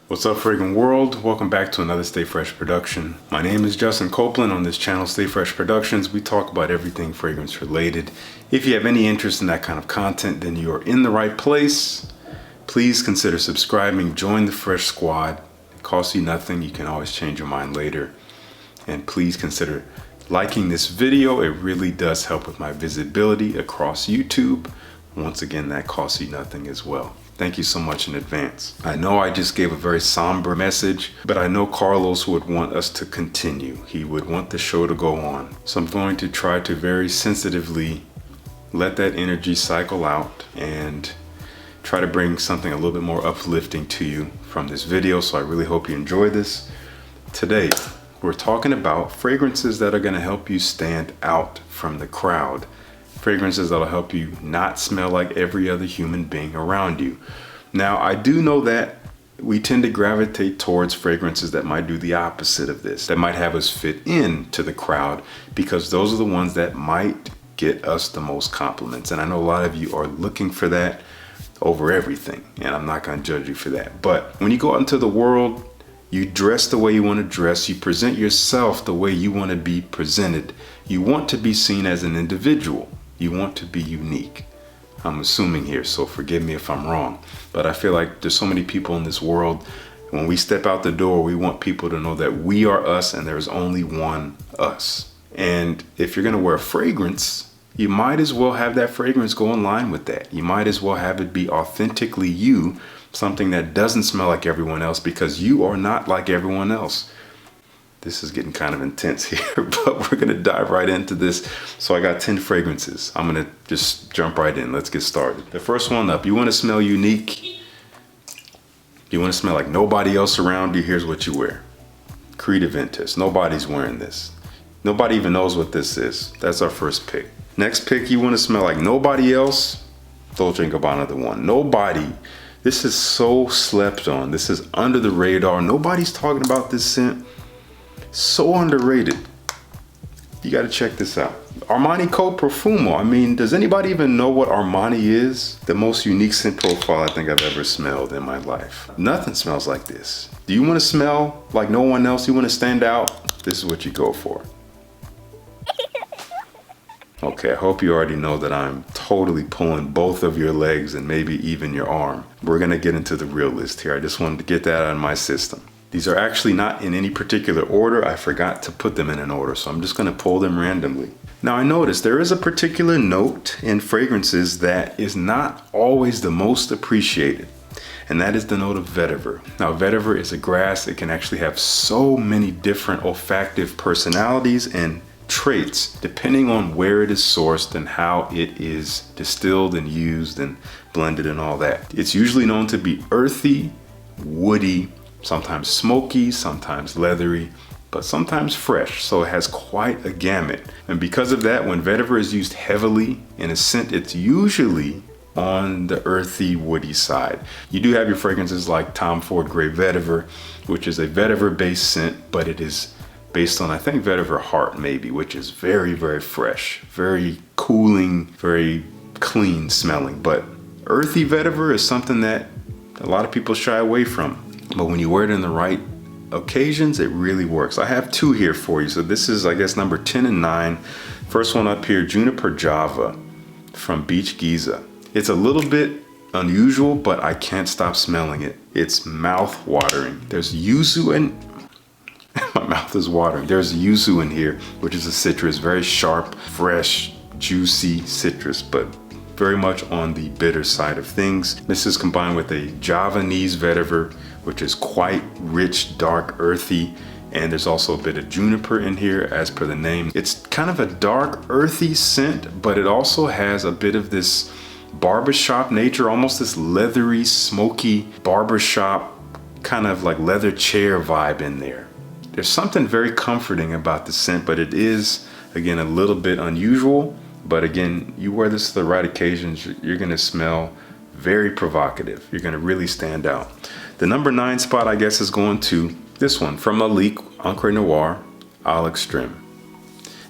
What's up, fragrant world? Welcome back to another Stay Fresh production. My name is Justin Copeland. On this channel, Stay Fresh Productions, we talk about everything fragrance related. If you have any interest in that kind of content, then you are in the right place. Please consider subscribing, join the Fresh Squad. It costs you nothing. You can always change your mind later. And please consider liking this video. It really does help with my visibility across YouTube. Once again, that costs you nothing as well. Thank you so much in advance. I know I just gave a very somber message, but I know Carlos would want us to continue. He would want the show to go on. So I'm going to try to very sensitively let that energy cycle out and try to bring something a little bit more uplifting to you from this video. So I really hope you enjoy this. Today, we're talking about fragrances that are going to help you stand out from the crowd. Fragrances that'll help you not smell like every other human being around you. Now, I do know that we tend to gravitate towards fragrances that might do the opposite of this, that might have us fit in to the crowd, because those are the ones that might get us the most compliments. And I know a lot of you are looking for that over everything, and I'm not going to judge you for that. But when you go out into the world, you dress the way you want to dress, you present yourself the way you want to be presented. You want to be seen as an individual. You want to be unique. I'm assuming here, so forgive me if I'm wrong. But I feel like there's so many people in this world. When we step out the door, we want people to know that we are us and there's only one us. And if you're gonna wear a fragrance, you might as well have that fragrance go in line with that. You might as well have it be authentically you, something that doesn't smell like everyone else, because you are not like everyone else. This is getting kind of intense here, but we're gonna dive right into this. So I got 10 fragrances. I'm gonna just jump right in. Let's get started. The first one up, you wanna smell unique. You wanna smell like nobody else around you. Here's what you wear. Creed Aventus. Nobody's wearing this. Nobody even knows what this is. That's our first pick. Next pick, you wanna smell like nobody else. Dolce & Gabbana, the one. Nobody. This is so slept on. This is under the radar. Nobody's talking about this scent. So underrated. You got to check this out. Armani Code Profumo. I mean, does anybody even know what Armani is? The most unique scent profile I think I've ever smelled in my life. Nothing smells like this. Do you want to smell like no one else? You want to stand out? This is what you go for. Okay, I hope you already know that I'm totally pulling both of your legs and maybe even your arm. We're going to get into the real list here. I just wanted to get that out of my system. These are actually not in any particular order. I forgot to put them in an order, so I'm just gonna pull them randomly. Now I noticed there is a particular note in fragrances that is not always the most appreciated, and that is the note of vetiver. Now vetiver is a grass. It can actually have so many different olfactive personalities and traits depending on where it is sourced and how it is distilled and used and blended and all that. It's usually known to be earthy, woody, sometimes smoky, sometimes leathery, but sometimes fresh. So it has quite a gamut. And because of that, when vetiver is used heavily in a scent, it's usually on the earthy, woody side. You do have your fragrances like Tom Ford Grey Vetiver, which is a vetiver-based scent, but it is based on, I think, vetiver heart maybe, which is very, very fresh, very cooling, very clean smelling. But earthy vetiver is something that a lot of people shy away from. But when you wear it in the right occasions, it really works. I have two here for you. So this is, I guess, number 10 and 9. First one up here, Juniper Java from Beach Geeza. It's a little bit unusual, but I can't stop smelling it. It's mouth watering. There's yuzu in, my mouth is watering. There's yuzu in here, which is a citrus, very sharp, fresh, juicy citrus, but very much on the bitter side of things. This is combined with a Javanese vetiver, which is quite rich, dark, earthy, and there's also a bit of juniper in here as per the name. It's kind of a dark, earthy scent, but it also has a bit of this barbershop nature, almost this leathery, smoky barbershop kind of like leather chair vibe in there. There's something very comforting about the scent, but it is, again, a little bit unusual. But again, you wear this to the right occasions, you're gonna smell very provocative. You're gonna really stand out. The number 9 spot, I guess, is going to this one from Lalique, Encre Noir, Al Extreme.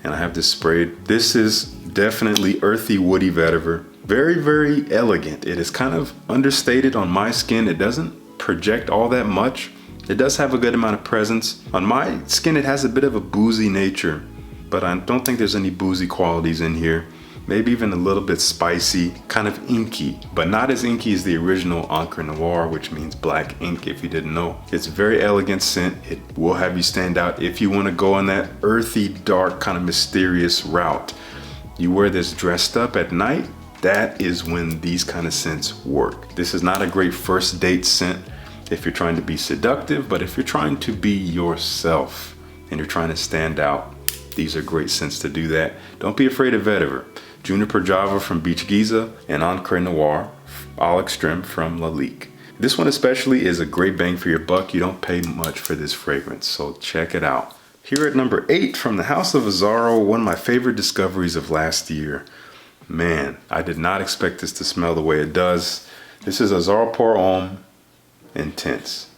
And I have this sprayed. This is definitely earthy, woody vetiver. Very, very elegant. It is kind of understated on my skin. It doesn't project all that much. It does have a good amount of presence. On my skin, it has a bit of a boozy nature, but I don't think there's any boozy qualities in here. Maybe even a little bit spicy, kind of inky, but not as inky as the original Encre Noir, which means black ink if you didn't know. It's a very elegant scent. It will have you stand out if you want to go on that earthy, dark, kind of mysterious route. You wear this dressed up at night, that is when these kind of scents work. This is not a great first date scent if you're trying to be seductive, but if you're trying to be yourself and you're trying to stand out, these are great scents to do that. Don't be afraid of Vetiver. Juniper Java from Beach Geeza and Encre Noir Al Extreme from Lalique. This one especially is a great bang for your buck. You don't pay much for this fragrance, so check it out. Here at number 8 from the House of Azzaro, one of my favorite discoveries of last year. Man, I did not expect this to smell the way it does. This is Azzaro Homme Intense.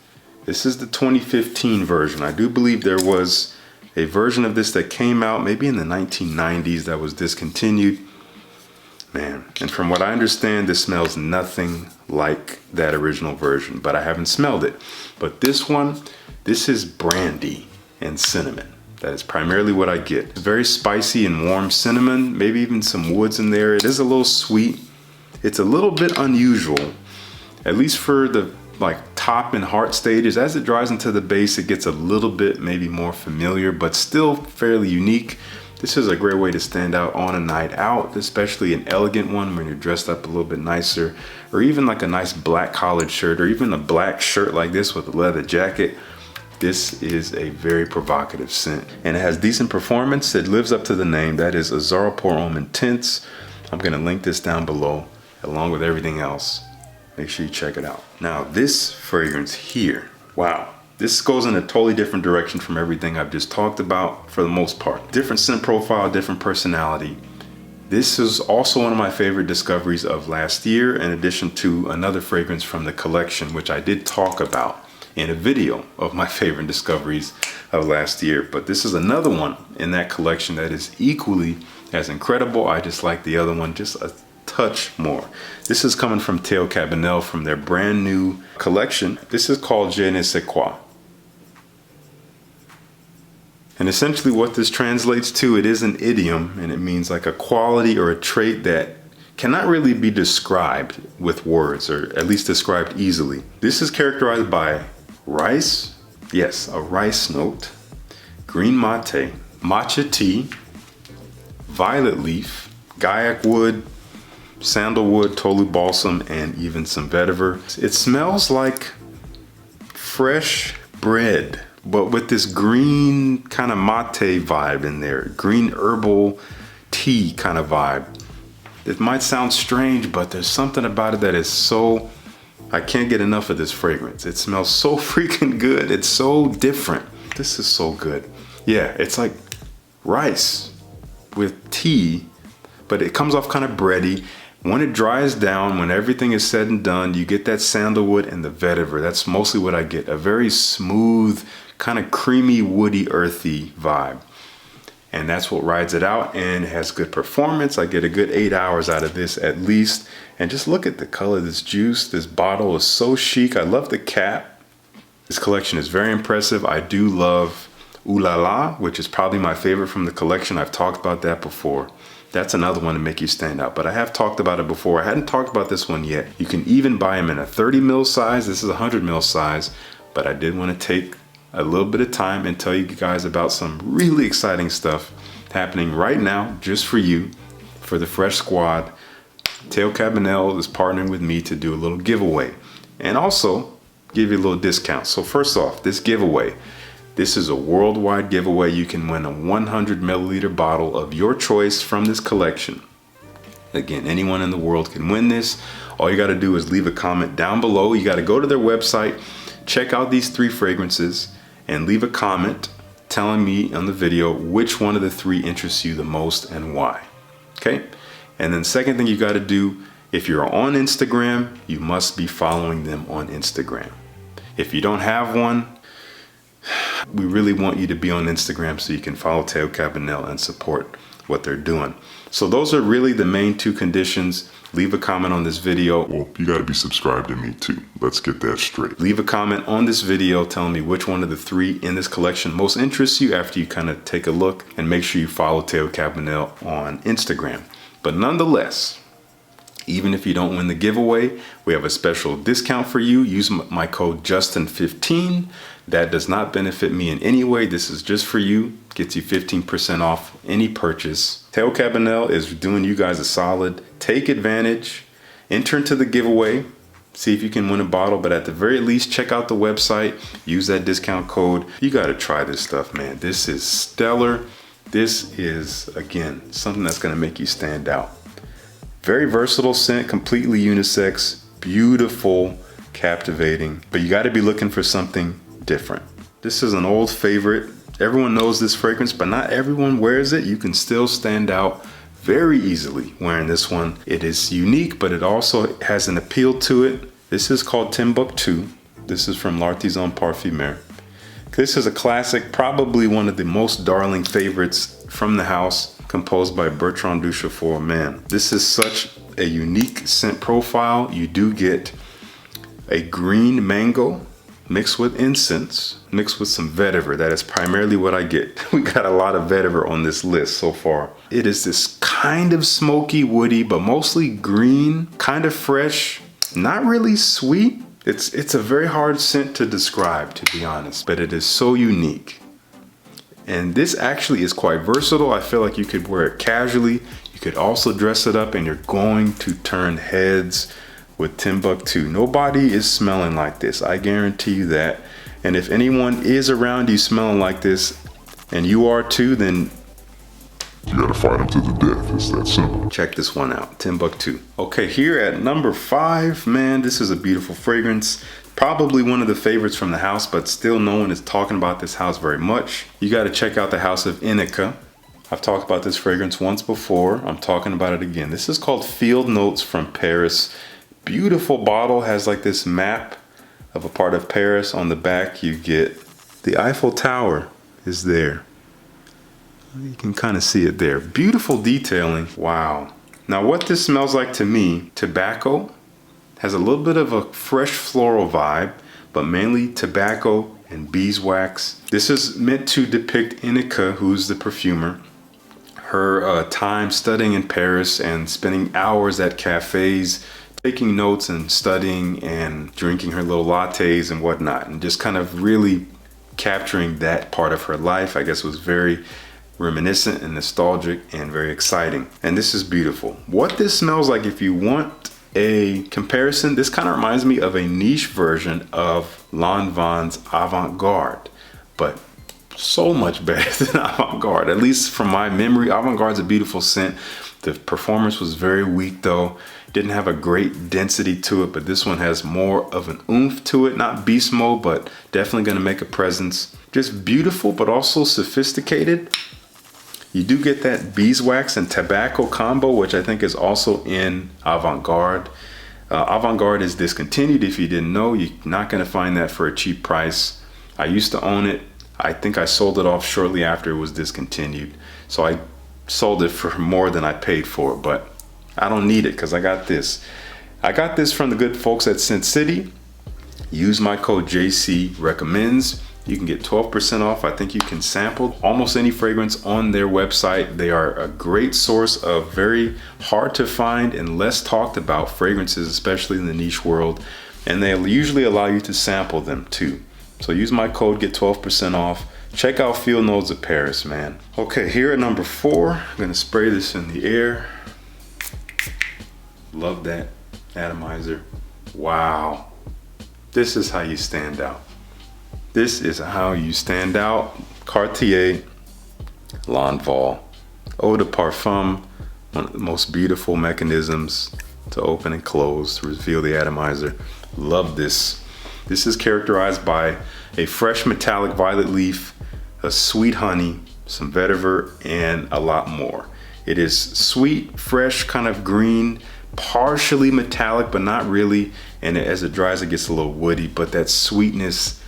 This is the 2015 version. I do believe there was a version of this that came out maybe in the 1990s that was discontinued. Man, and from what I understand, this smells nothing like that original version, but I haven't smelled it. But this one, this is brandy and cinnamon. That is primarily what I get. Very spicy and warm cinnamon, maybe even some woods in there. It is a little sweet. It's a little bit unusual, at least for the top and heart stages. As it dries into the base, it gets a little bit maybe more familiar, but still fairly unique. This is a great way to stand out on a night out, especially an elegant one when you're dressed up a little bit nicer, or even like a nice black collared shirt, or even a black shirt like this with a leather jacket. This is a very provocative scent, and it has decent performance. It lives up to the name. That is Azzaro Homme Intense. I'm gonna link this down below along with everything else. Make sure you check it out. Now this fragrance here, wow. This goes in a totally different direction from everything I've just talked about for the most part. Different scent profile, different personality. This is also one of my favorite discoveries of last year, in addition to another fragrance from the collection, which I did talk about in a video of my favorite discoveries of last year. But this is another one in that collection that is equally as incredible. I just like the other one just a touch more. This is coming from Cabanel from their brand new collection. This is called Jasmin Sequoia. And essentially what this translates to, it is an idiom, and it means like a quality or a trait that cannot really be described with words, or at least described easily. This is characterized by rice, yes, a rice note, green mate, matcha tea, violet leaf, gaiac wood, sandalwood, tolu balsam, and even some vetiver. It smells like fresh bread, but with this green kind of mate vibe in there, green herbal tea kind of vibe. It might sound strange, but there's something about it that is so, I can't get enough of this fragrance. It smells so freaking good. It's so different. This is so good. Yeah, it's like rice with tea, but it comes off kind of bready. When it dries down, when everything is said and done, you get that sandalwood and the vetiver. That's mostly what I get. A very smooth, kind of creamy, woody, earthy vibe. And that's what rides it out, and it has good performance. I get a good 8 hours out of this at least. And just look at the color of this juice. This bottle is so chic. I love the cap. This collection is very impressive. I do love Ooh La La, which is probably my favorite from the collection. I've talked about that before. That's another one to make you stand out, but I have talked about it before. I hadn't talked about this one yet. You can even buy them in a 30 ml size. This is a 100 ml size, but I did want to take a little bit of time and tell you guys about some really exciting stuff happening right now just for you, for the Fresh Squad. Cabanel is partnering with me to do a little giveaway and also give you a little discount. So first off, this giveaway, this is a worldwide giveaway. You can win a 100 milliliter bottle of your choice from this collection. Again, anyone in the world can win this. All you got to do is leave a comment down below. You got to go to their website, check out these 3 fragrances, and leave a comment telling me on the video which one of the 3 interests you the most and why. Okay? And then second thing you got to do, if you're on Instagram, you must be following them on Instagram. If you don't have one, we really want you to be on Instagram so you can follow Cabanel and support what they're doing. So those are really the main two conditions. Leave a comment on this video. Well, you gotta be subscribed to me too. Let's get that straight. Leave a comment on this video telling me which one of the three in this collection most interests you after you kind of take a look, and make sure you follow Teo Cabanel on Instagram. But nonetheless, even if you don't win the giveaway, we have a special discount for you. Use my code Justin15. That does not benefit me in any way. This is just for you. Gets you 15% off any purchase. Teo Cabanel is doing you guys a solid. Take advantage. Enter into the giveaway. See if you can win a bottle. But at the very least, check out the website. Use that discount code. You got to try this stuff, man. This is stellar. This is, again, something that's going to make you stand out. Very versatile scent, completely unisex, beautiful, captivating, but you got to be looking for something different. This is an old favorite. Everyone knows this fragrance, but not everyone wears it. You can still stand out very easily wearing this one. It is unique, but it also has an appeal to it. This is called Timbuktu. This is from L'Artisan Parfumeur. This is a classic, probably one of the most darling favorites from the house, composed by Bertrand Duchefort. Man, this is such a unique scent profile. You do get a green mango mixed with incense, mixed with some vetiver. That is primarily what I get. We got a lot of vetiver on this list so far. It is this kind of smoky, woody, but mostly green, kind of fresh, not really sweet. It's a very hard scent to describe, to be honest, but it is so unique. And this actually is quite versatile. I feel like you could wear it casually. You could also dress it up, and you're going to turn heads with Timbuktu. Nobody is smelling like this. I guarantee you that. And if anyone is around you smelling like this, and you are too, then you gotta fight them to the death. It's that simple. Check this one out, Timbuktu. Okay, here at number 5, man, this is a beautiful fragrance. Probably one of the favorites from the house, but still no one is talking about this house very much. You got to check out the house of Ineke. I've talked about this fragrance once before. I'm talking about it again. This is called Field Notes from Paris. Beautiful bottle, has like this map of a part of Paris. On the back you get the Eiffel Tower is there. You can kind of see it there. Beautiful detailing. Wow. Now what this smells like to me, tobacco. Has a little bit of a fresh floral vibe, but mainly tobacco and beeswax. This is meant to depict Ineke, who's the perfumer, her time studying in Paris and spending hours at cafes, taking notes and studying and drinking her little lattes and whatnot, and just kind of really capturing that part of her life. I guess it was very reminiscent and nostalgic and very exciting. And this is beautiful. What this smells like, if you want a comparison, this kind of reminds me of a niche version of Lanvin's Avant-Garde, but so much better than Avant-Garde, at least from my memory. Avant-Garde's a beautiful scent. The performance was very weak though. Didn't have a great density to it, but this one has more of an oomph to it. Not beast mode, but definitely gonna make a presence. Just beautiful, but also sophisticated. You do get that beeswax and tobacco combo, which I think is also in Avant-Garde. Avant-Garde is discontinued. If you didn't know, you're not going to find that for a cheap price. I used to own it. I think I sold it off shortly after it was discontinued. So I sold it for more than I paid for it, but I don't need it because I got this. I got this from the good folks at Scent City. Use my code JC Recommends. You can get 12% off. I think you can sample almost any fragrance on their website. They are a great source of very hard to find and less talked about fragrances, especially in the niche world. And they usually allow you to sample them too. So use my code, get 12% off. Check out Field Notes of Paris, man. Okay, here at number 4, I'm gonna spray this in the air. Love that atomizer. Wow. This is how you stand out. This is how you stand out. Cartier L'Envol Eau de Parfum, one of the most beautiful mechanisms to open and close, to reveal the atomizer. Love this. This is characterized by a fresh metallic violet leaf, a sweet honey, some vetiver, and a lot more. It is sweet, fresh, kind of green, partially metallic, but not really. And as it dries, it gets a little woody, but that sweetness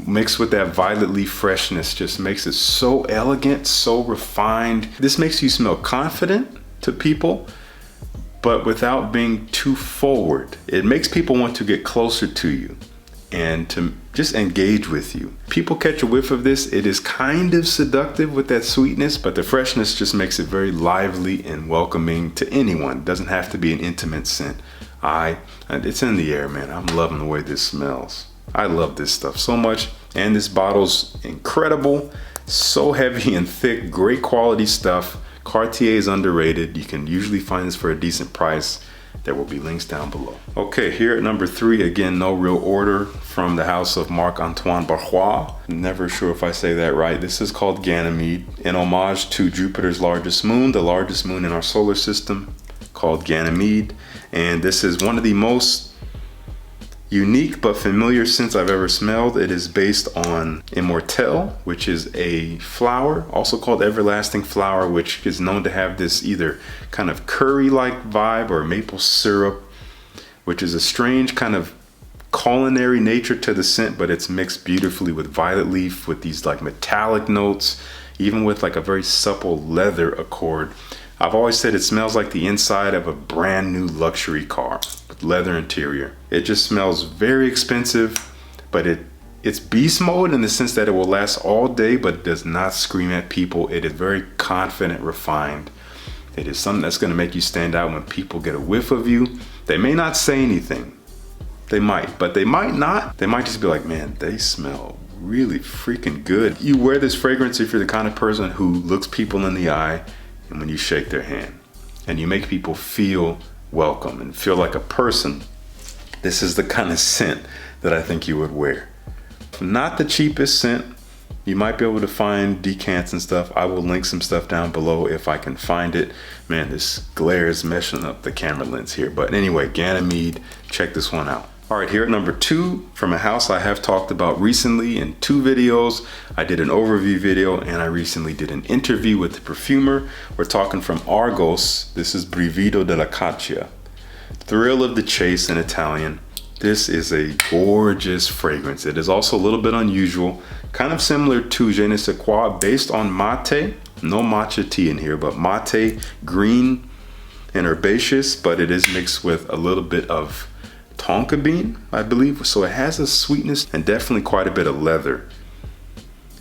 mixed with that violet leaf freshness just makes it so elegant, so refined. This makes you smell confident to people, but without being too forward. It makes people want to get closer to you and to just engage with you. People catch a whiff of this, it is kind of seductive with that sweetness, but the freshness just makes it very lively and welcoming to anyone. It doesn't have to be an intimate scent. It's in the air, man. I'm loving the way this smells. I love this stuff so much, and this bottle's incredible, so heavy and thick, great quality stuff. Cartier is underrated. You can usually find this for a decent price. There will be links down below. Okay, here at number 3, again, no real order, from the house of Marc-Antoine Barrois. Never sure if I say that right. This is called Ganymede, in homage to Jupiter's largest moon, the largest moon in our solar system, called Ganymede. And this is one of the most unique but familiar scents I've ever smelled. It is based on immortelle, which is a flower, also called everlasting flower, which is known to have this either kind of curry-like vibe or maple syrup, which is a strange kind of culinary nature to the scent, but it's mixed beautifully with violet leaf, with these like metallic notes, even with like a very supple leather accord. I've always said it smells like the inside of a brand new luxury car with leather interior. It just smells very expensive, but it's beast mode in the sense that it will last all day, but it does not scream at people. It is very confident, refined. It is something that's going to make you stand out when people get a whiff of you. They may not say anything. They might, but they might not. They might just be like, man, they smell really freaking good. You wear this fragrance if you're the kind of person who looks people in the eye and when you shake their hand, and you make people feel welcome and feel like a person. This is the kind of scent that I think you would wear. Not the cheapest scent. You might be able to find decants and stuff. I will link some stuff down below if I can find it. Man, this glare is messing up the camera lens here. But anyway, Ganymede, check this one out. All right, here at number 2, from a house I have talked about recently in 2 videos. I did an overview video and I recently did an interview with the perfumer. We're talking from Argos. This is Brivido della Caccia. Thrill of the chase in Italian. This is a gorgeous fragrance. It is also a little bit unusual, kind of similar to Je ne sais quoi, based on mate. No matcha tea in here, but mate, green and herbaceous, but it is mixed with a little bit of tonka bean, I believe. So it has a sweetness and definitely quite a bit of leather.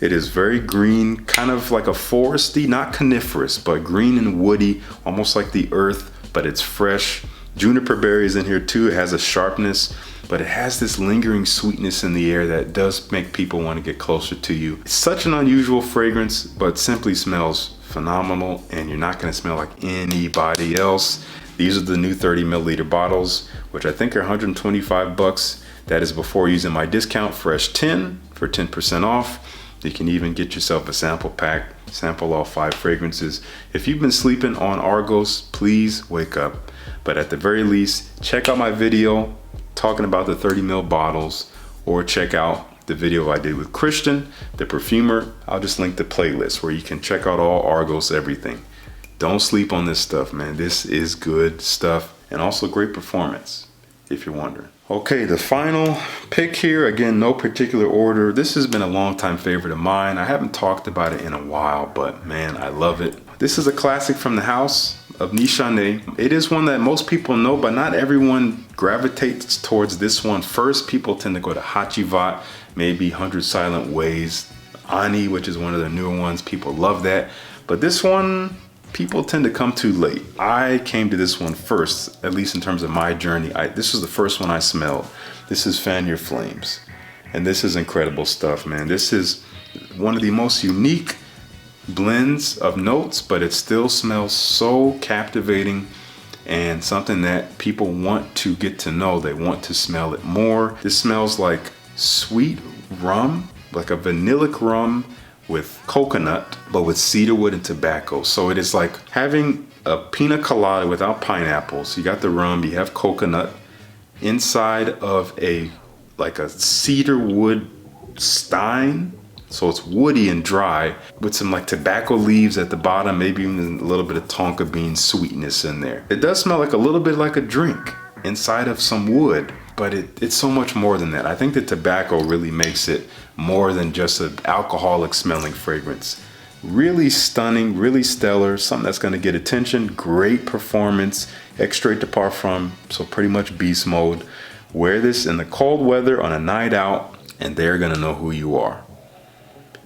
It is very green, kind of like a foresty, not coniferous, but green and woody, almost like the earth, but it's fresh. Juniper berries in here too. It has a sharpness, but it has this lingering sweetness in the air that does make people want to get closer to you. It's such an unusual fragrance, but simply smells phenomenal, and you're not going to smell like anybody else. These are the new 30 milliliter bottles, which I think are 125 bucks. That is before using my discount Fresh 10 for 10% off. You can even get yourself a sample pack, sample all 5 fragrances. If you've been sleeping on Argos, please wake up. But at the very least, check out my video talking about the 30 ml bottles, or check out the video I did with Christian, the perfumer. I'll just link the playlist where you can check out all Argos everything. Don't sleep on this stuff, man. This is good stuff, and also great performance, if you're wondering. Okay, the final pick here, again, no particular order. This has been a long time favorite of mine. I haven't talked about it in a while, but man, I love it. This is a classic from the house of Nishane. It is one that most people know, but not everyone gravitates towards this one first. People tend to go to Hachivat, maybe 100 Silent Ways, Ani, which is one of the newer ones. People love that. But this one, people tend to come too late. I came to this one first, at least in terms of my journey. This was the first one I smelled. This is Fan Your Flames. And this is incredible stuff, man. This is one of the most unique blends of notes, but it still smells so captivating and something that people want to get to know. They want to smell it more. This smells like sweet rum, like a vanillic rum with coconut, but with cedarwood and tobacco. So it is like having a pina colada without pineapples. You got the rum, you have coconut inside of like a cedarwood stein. So it's woody and dry with some like tobacco leaves at the bottom, maybe even a little bit of tonka bean sweetness in there. It does smell like a little bit like a drink inside of some wood. but it's so much more than that. I think the tobacco really makes it more than just an alcoholic smelling fragrance. Really stunning, really stellar, something that's gonna get attention, great performance, extrait de parfum, so pretty much beast mode. Wear this in the cold weather on a night out and they're gonna know who you are.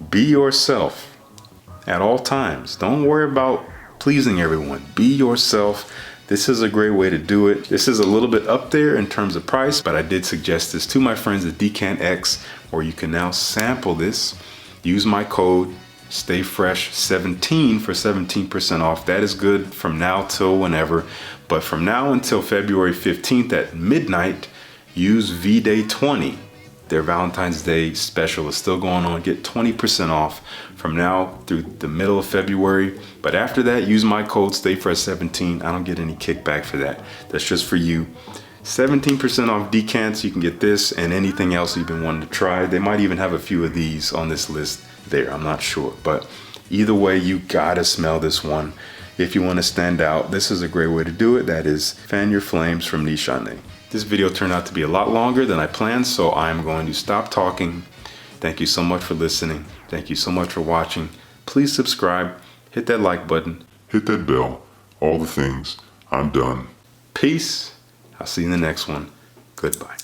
Be yourself at all times. Don't worry about pleasing everyone. Be yourself. This is a great way to do it. This is a little bit up there in terms of price, but I did suggest this to my friends at Decant X, where you can now sample this. Use my code STAYFRESH17 for 17% off. That is good from now till whenever, but from now until February 15th at midnight, use VDay20. Their Valentine's Day special is still going on. Get 20% off from now through the middle of February. But after that, use my code STAYFRESH17. I don't get any kickback for that. That's just for you. 17% off decants. You can get this and anything else you've been wanting to try. They might even have a few of these on this list there. I'm not sure. But either way, you gotta smell this one if you want to stand out. This is a great way to do it. That is Fan Your Flames from Nishane. This video turned out to be a lot longer than I planned, so I'm going to stop talking. Thank you so much for listening. Thank you so much for watching. Please subscribe, hit that like button. Hit that bell. All the things. I'm done. Peace. I'll see you in the next one. Goodbye.